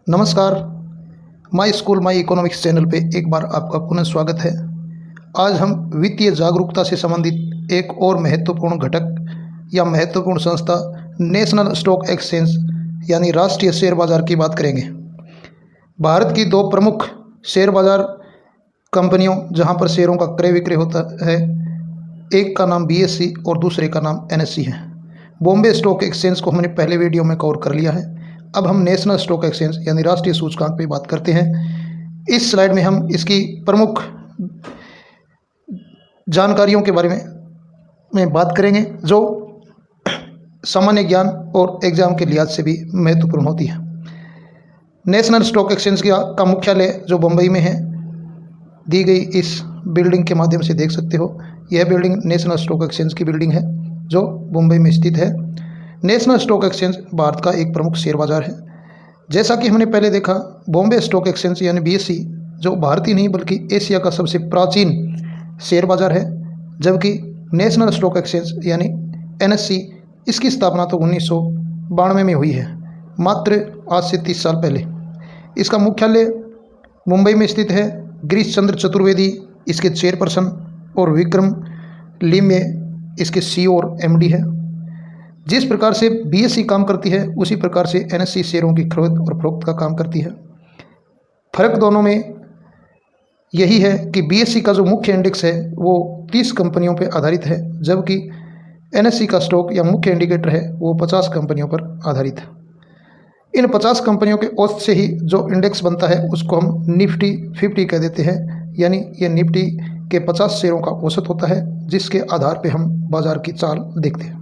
नमस्कार। My school my economics channel पे एक बार आपका पुनः स्वागत है। आज हम वित्तीय जागरूकता से संबंधित एक और महत्वपूर्ण घटक या महत्वपूर्ण संस्था नेशनल स्टॉक एक्सचेंज यानी राष्ट्रीय शेयर बाजार की बात करेंगे। भारत की दो प्रमुख शेयर बाजार कंपनियों जहां पर शेयरों का क्रय विक्रय होता है, एक का नाम BSE और दूसरे का नाम NSE है। बॉम्बे स्टॉक एक्सचेंज को हमने पहले वीडियो में कवर कर लिया है। अब हम नेशनल स्टॉक एक्सचेंज यानी राष्ट्रीय सूचकांक पे बात करते हैं। इस स्लाइड में हम इसकी प्रमुख जानकारियों के बारे में बात करेंगे जो सामान्य ज्ञान और एग्जाम के लिहाज से भी महत्वपूर्ण होती है। नेशनल स्टॉक एक्सचेंज का मुख्यालय जो बम्बई में है, दी गई इस बिल्डिंग के माध्यम से देख सकते हो। यह बिल्डिंग नेशनल स्टॉक एक्सचेंज की बिल्डिंग है जो मुंबई में स्थित है। नेशनल स्टॉक एक्सचेंज भारत का एक प्रमुख शेयर बाजार है। जैसा कि हमने पहले देखा, बॉम्बे स्टॉक एक्सचेंज यानी BSE जो भारत ही नहीं बल्कि एशिया का सबसे प्राचीन शेयर बाजार है, जबकि नेशनल स्टॉक एक्सचेंज यानी NSE इसकी स्थापना तो 1992 में हुई है, मात्र आज से 30 साल पहले। इसका मुख्यालय मुंबई में स्थित है। गिरीश चंद्र चतुर्वेदी इसके चेयरपर्सन और विक्रम लिम्बे इसके CEO और MD है। जिस प्रकार से BSE काम करती है उसी प्रकार से NSE शेयरों की खरीद और फरोख्त का काम करती है। फर्क दोनों में यही है कि BSE का जो मुख्य इंडेक्स है वो 30 कंपनियों पर आधारित है, जबकि NSE का स्टॉक या मुख्य इंडिकेटर है वो 50 कंपनियों पर आधारित है। इन 50 कंपनियों के औसत से ही जो इंडेक्स बनता है उसको हम निफ्टी 50 कह देते हैं, यानी ये निफ्टी के 50 शेयरों का औसत होता है जिसके आधार पर हम बाजार की चाल देखते हैं।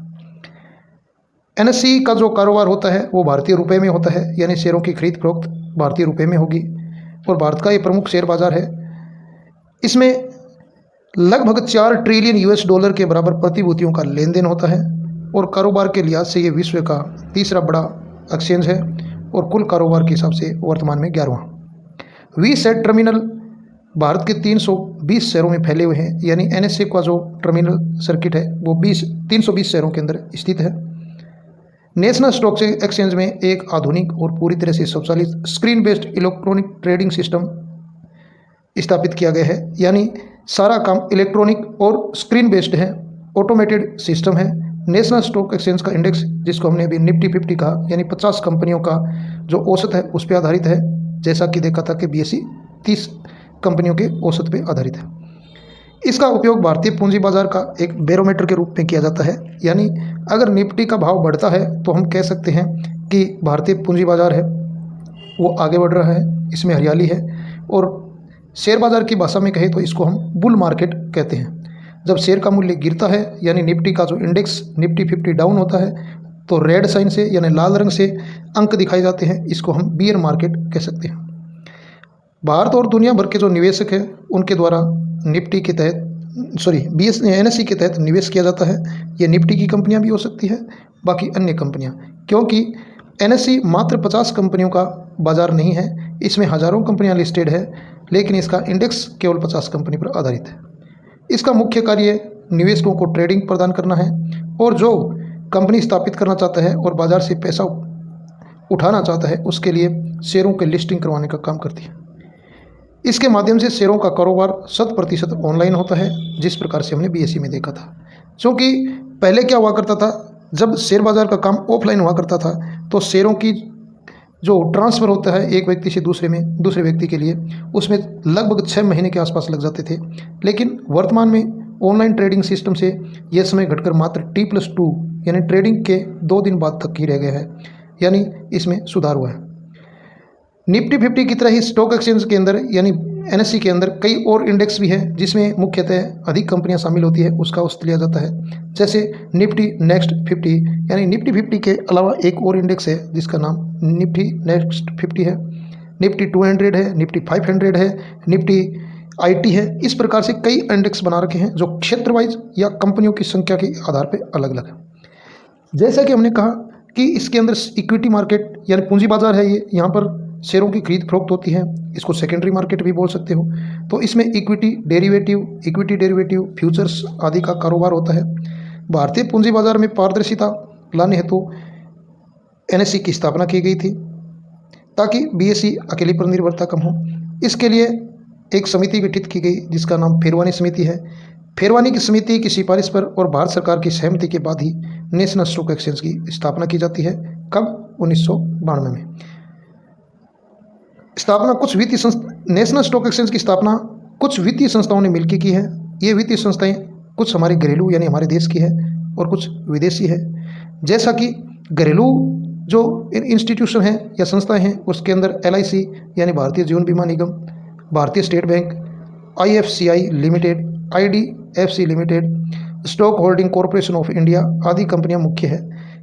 NSE का जो कारोबार होता है वो भारतीय रुपए में होता है, यानी शेयरों की खरीद फरोख्त भारतीय रुपए में होगी और भारत का ये प्रमुख शेयर बाजार है। इसमें लगभग 4 ट्रिलियन US डॉलर के बराबर प्रतिभूतियों का लेन देन होता है और कारोबार के लिहाज से ये विश्व का तीसरा बड़ा एक्सचेंज है और कुल कारोबार के हिसाब से वर्तमान में 11वां। VSET टर्मिनल भारत के 320 शहरों में फैले हुए हैं, यानी NSE का जो टर्मिनल सर्किट है वो 320 शहरों के अंदर स्थित है। नेशनल स्टॉक एक्सचेंज में एक आधुनिक और पूरी तरह से स्वचालित screen based electronic trading system स्थापित किया गया है, यानी सारा काम इलेक्ट्रॉनिक और स्क्रीन बेस्ड है, ऑटोमेटेड सिस्टम है। नेशनल स्टॉक एक्सचेंज का इंडेक्स, जिसको हमने अभी निफ्टी 50 कहा, यानी 50 कंपनियों का जो औसत है उस पर आधारित है, जैसा कि देखा था कि BSE 30 कंपनियों के औसत पे आधारित है। इसका उपयोग भारतीय पूंजी बाजार का एक बैरोमीटर के रूप में किया जाता है, यानी अगर निफ्टी का भाव बढ़ता है तो हम कह सकते हैं कि भारतीय पूंजी बाजार है वो आगे बढ़ रहा है, इसमें हरियाली है। और शेयर बाजार की भाषा में कहें तो इसको हम बुल मार्केट कहते हैं। जब शेयर का मूल्य गिरता है, यानी निफ्टी का जो इंडेक्स निफ्टी 50 डाउन होता है, तो रेड साइन से यानी लाल रंग से अंक दिखाए जाते हैं, इसको हम बियर मार्केट कह सकते हैं। भारत और दुनिया भर के जो निवेशक हैं उनके द्वारा निफ्टी के तहत NSE के तहत निवेश किया जाता है। ये निफ्टी की कंपनियां भी हो सकती है, बाकी अन्य कंपनियां, क्योंकि NSE मात्र 50 कंपनियों का बाजार नहीं है, इसमें हज़ारों कंपनियां लिस्टेड है, लेकिन इसका इंडेक्स केवल 50 कंपनी पर आधारित है। इसका मुख्य कार्य निवेशकों को ट्रेडिंग प्रदान करना है, और जो कंपनी स्थापित करना चाहता है और बाजार से पैसा उठाना चाहता है उसके लिए शेयरों के लिस्टिंग करवाने का काम करती है। इसके माध्यम से शेयरों का कारोबार 100% ऑनलाइन होता है, जिस प्रकार से हमने BSE में देखा था। क्योंकि पहले क्या हुआ करता था, जब शेयर बाजार का काम ऑफलाइन हुआ करता था तो शेयरों की जो ट्रांसफ़र होता है एक व्यक्ति से दूसरे व्यक्ति के लिए, उसमें लगभग 6 महीने के आसपास लग जाते थे। लेकिन वर्तमान में ऑनलाइन ट्रेडिंग सिस्टम से यह समय घटकर मात्र T+2 यानी ट्रेडिंग के 2 दिन बाद तक ही रह गया है, यानी इसमें सुधार हुआ है। निफ्टी 50 की तरह ही स्टॉक एक्सचेंज के अंदर यानी NSE के अंदर कई और इंडेक्स भी है, जिसमें मुख्यतः अधिक कंपनियां शामिल होती है, उसका औसत लिया जाता है। जैसे निफ्टी नेक्स्ट 50, यानी निफ्टी 50 के अलावा एक और इंडेक्स है जिसका नाम निफ्टी नेक्स्ट 50 है, निफ्टी 200 है, निफ्टी 500 है, निफ्टी IT है। इस प्रकार से कई इंडेक्स बना रखे हैं जो क्षेत्र वाइज या कंपनियों की संख्या के आधार पर अलग अलग है। जैसा कि हमने कहा कि इसके अंदर इक्विटी मार्केट यानी पूंजी बाजार है, ये यहाँ पर शेयरों की खरीद फरोख्त होती है, इसको सेकेंडरी मार्केट भी बोल सकते हो। तो इसमें इक्विटी डेरिवेटिव फ्यूचर्स आदि का कारोबार होता है। भारतीय पूंजी बाजार में पारदर्शिता लाने हेतु NSE की स्थापना की गई थी। ताकि बीएसई अकेली पर निर्भरता कम हो। इसके लिए एक समिति गठित की गई जिसका नाम फेरवानी समिति है। फेरवानी की समिति की सिफारिश पर और भारत सरकार की सहमति के बाद ही नेशनल स्टॉक एक्सचेंज की स्थापना की जाती है। कब? 1992 में। स्थापना कुछ वित्तीय नेशनल स्टॉक एक्सचेंज की स्थापना कुछ वित्तीय संस्थाओं ने मिलकर की है। ये वित्तीय संस्थाएं कुछ हमारे घरेलू यानी हमारे देश की है और कुछ विदेशी है। जैसा कि घरेलू जो इंस्टीट्यूशन है या संस्थाएं हैं उसके अंदर LIC यानी भारतीय जीवन बीमा निगम, भारतीय state bank, IFCI limited, IDFC limited, stock holding corporation of India आदि कंपनियां मुख्य है।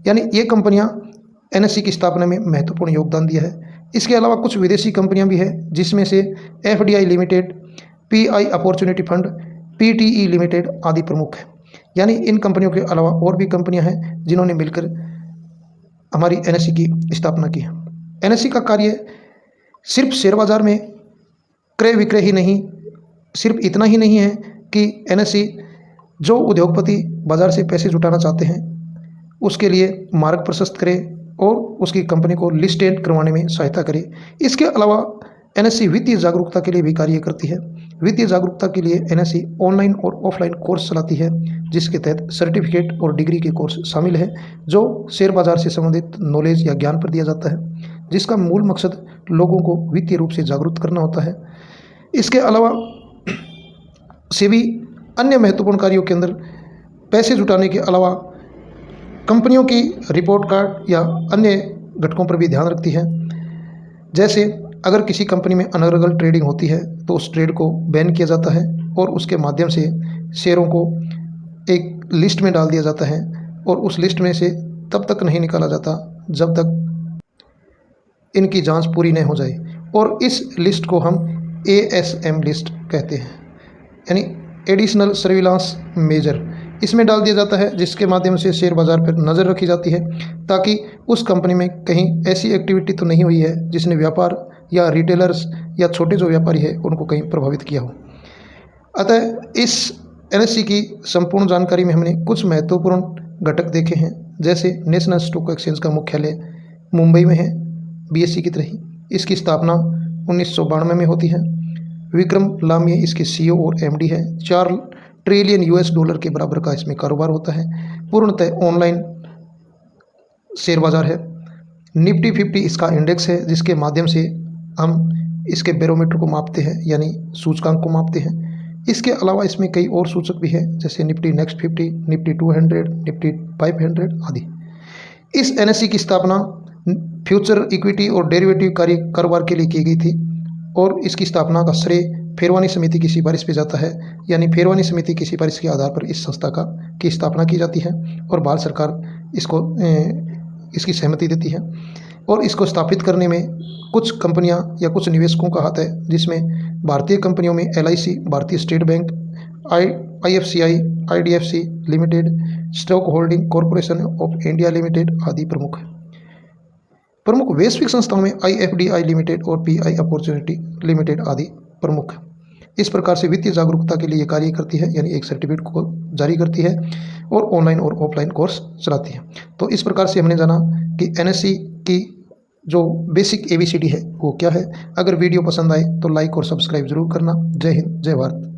यानी ये कंपनियां NSE की स्थापना में महत्वपूर्ण योगदान दिया है। इसके अलावा कुछ विदेशी कंपनियां भी है जिसमें से FDI limited, PI opportunity fund, PTE limited आदि प्रमुख है। यानी इन कंपनियों के अलावा और भी कंपनियां हैं जिन्होंने मिलकर हमारी NSE की स्थापना की है। NSE का कार्य सिर्फ शेयर बाजार में क्रय विक्रय ही नहीं, सिर्फ इतना ही नहीं है कि NSE जो उद्योगपति बाजार से पैसे जुटाना चाहते हैं उसके लिए मार्ग प्रशस्त करे और उसकी कंपनी को लिस्टेड करवाने में सहायता करे। इसके अलावा NSE वित्तीय जागरूकता के लिए भी कार्य करती है। वित्तीय जागरूकता के लिए NSE ऑनलाइन और ऑफलाइन कोर्स चलाती है जिसके तहत सर्टिफिकेट और डिग्री के कोर्स शामिल है जो शेयर बाजार से संबंधित नॉलेज या ज्ञान पर दिया जाता है, जिसका मूल मकसद लोगों को वित्तीय रूप से जागरूक करना होता है। इसके अलावा सेबी अन्य महत्वपूर्ण कार्यों के अंदर पैसे जुटाने के अलावा कंपनियों की रिपोर्ट कार्ड या अन्य घटकों पर भी ध्यान रखती है। जैसे अगर किसी कंपनी में अनर्गल ट्रेडिंग होती है तो उस ट्रेड को बैन किया जाता है और उसके माध्यम से शेयरों को एक लिस्ट में डाल दिया जाता है और उस लिस्ट में से तब तक नहीं निकाला जाता जब तक इनकी जांच पूरी नहीं हो जाए और इस लिस्ट को हम ASM लिस्ट कहते हैं, यानी एडिशनल सर्विलांस मेजर। इसमें डाल दिया जाता है जिसके माध्यम से शेयर बाजार पर नज़र रखी जाती है ताकि उस कंपनी में कहीं ऐसी एक्टिविटी तो नहीं हुई है जिसने व्यापार या रिटेलर्स या छोटे जो व्यापारी है उनको कहीं प्रभावित किया हो। अतः इस NSE की संपूर्ण जानकारी में हमने कुछ महत्वपूर्ण घटक देखे हैं। जैसे नेशनल स्टॉक एक्सचेंज का मुख्यालय मुंबई में है, BSE की तरह ही। इसकी स्थापना 1992 में होती है। विक्रम लामिया इसके CEO और MD है। 4 ट्रिलियन US के बराबर का इसमें कारोबार होता है। पूर्णतः ऑनलाइन शेयर बाजार है। निफ्टी 50 इसका इंडेक्स है जिसके माध्यम से हम इसके बैरोमीटर को मापते हैं यानी सूचकांक को मापते हैं। इसके अलावा इसमें कई और सूचक भी हैं जैसे निफ्टी नेक्स्ट 50, निफ्टी 200, निफ्टी 500 आदि। इस NSE की स्थापना फ्यूचर इक्विटी और डेरिवेटिव कारोबार के लिए की गई थी और इसकी स्थापना का श्रेय फेरवानी समिति की सिफारिश पे जाता है। यानी फेरवानी समिति की सिफारिश के आधार पर इस संस्था की स्थापना की जाती है और भारत सरकार इसकी सहमति देती है और इसको स्थापित करने में कुछ कंपनियां या कुछ निवेशकों का हाथ है, जिसमें भारतीय कंपनियों में LIC, भारतीय state bank, IFCI, IDFC limited, stock holding corporation of India limited आदि प्रमुख है। प्रमुख वैश्विक संस्थाओं में IFDI लिमिटेड और PI अपॉर्चुनिटी लिमिटेड आदि प्रमुख है। इस प्रकार से वित्तीय जागरूकता के लिए ये कार्य करती है, यानी एक सर्टिफिकेट को जारी करती है और ऑनलाइन और ऑफलाइन कोर्स चलाती है। तो इस प्रकार से हमने जाना कि NSE की जो बेसिक ABCD है वो क्या है। अगर वीडियो पसंद आए तो लाइक और सब्सक्राइब जरूर करना। जय हिंद, जय भारत।